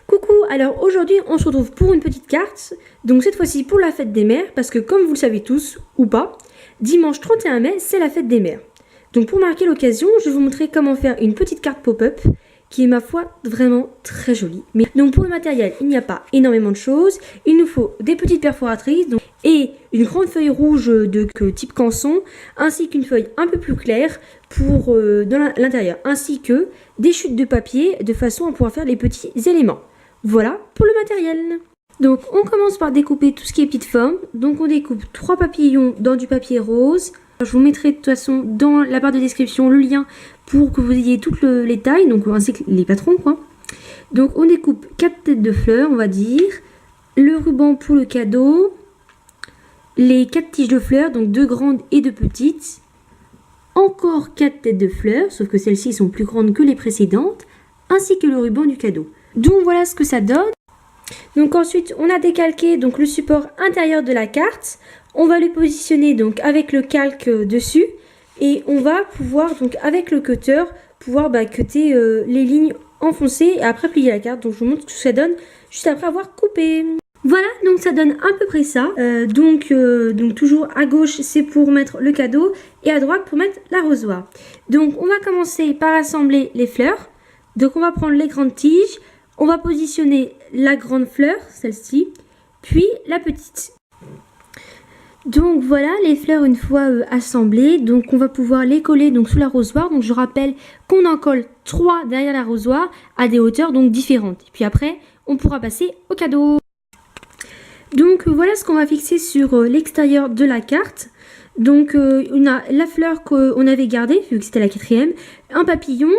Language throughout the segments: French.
Coucou, alors aujourd'hui on se retrouve pour une petite carte, donc cette fois-ci pour la fête des mères, parce que comme vous le savez tous, ou pas, dimanche 31 mai c'est la fête des mères. Donc pour marquer l'occasion, je vais vous montrer comment faire une petite carte pop-up, qui est ma foi vraiment très jolie. Mais donc pour le matériel, il n'y a pas énormément de choses, il nous faut des petites perforatrices, et une grande feuille rouge de type canson, ainsi qu'une feuille un peu plus claire pour dans l'intérieur, ainsi que des chutes de papier de façon à pouvoir faire les petits éléments. Voilà pour le matériel. Donc on commence par découper tout ce qui est petite forme. Donc on découpe 3 papillons dans du papier rose. Je vous mettrai de toute façon dans la barre de description le lien pour que vous ayez toutes les tailles, donc ainsi que les patrons quoi. Donc on découpe 4 têtes de fleurs on va dire, le ruban pour le cadeau, les 4 tiges de fleurs, donc 2 grandes et 2 petites, encore 4 têtes de fleurs, sauf que celles-ci sont plus grandes que les précédentes, ainsi que le ruban du cadeau. Donc voilà ce que ça donne. Donc ensuite on a décalqué donc le support intérieur de la carte. On va le positionner donc avec le calque dessus et on va pouvoir donc avec le cutter pouvoir cutter les lignes enfoncées et après plier la carte. Donc je vous montre ce que ça donne juste après avoir coupé. Voilà, donc ça donne à peu près ça. Donc toujours à gauche c'est pour mettre le cadeau et à droite pour mettre l'arrosoir. Donc on va commencer par assembler les fleurs. Donc on va prendre les grandes tiges. On va positionner la grande fleur, celle-ci, puis la petite. Donc voilà les fleurs une fois assemblées. Donc on va pouvoir les coller donc sous l'arrosoir. Donc je rappelle qu'on en colle 3 derrière l'arrosoir à des hauteurs donc différentes. Et puis après on pourra passer au cadeau. Donc voilà ce qu'on va fixer sur l'extérieur de la carte. Donc on a la fleur qu'on avait gardée vu que c'était la 4e, un papillon.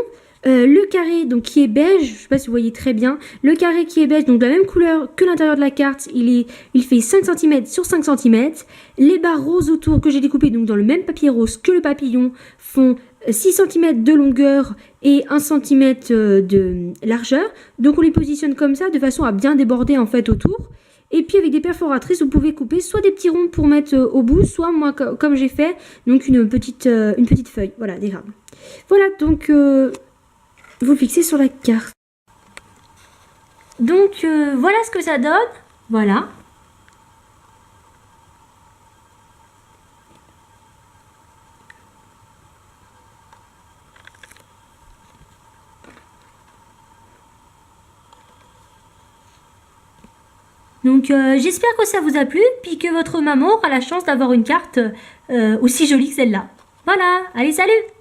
Le carré donc qui est beige, je sais pas si vous voyez très bien, le carré qui est beige donc de la même couleur que l'intérieur de la carte, il fait 5 cm sur 5 cm. Les barres roses autour que j'ai découpées donc dans le même papier rose que le papillon font 6 cm de longueur et 1 cm de largeur. Donc on les positionne comme ça de façon à bien déborder en fait autour. Et puis avec des perforatrices, vous pouvez couper soit des petits ronds pour mettre au bout, soit moi comme j'ai fait, donc une petite feuille, voilà, des graves. Voilà donc vous fixez sur la carte. Donc voilà ce que ça donne. Voilà. Donc j'espère que ça vous a plu, puis que votre maman aura la chance d'avoir une carte aussi jolie que celle-là. Voilà, allez salut!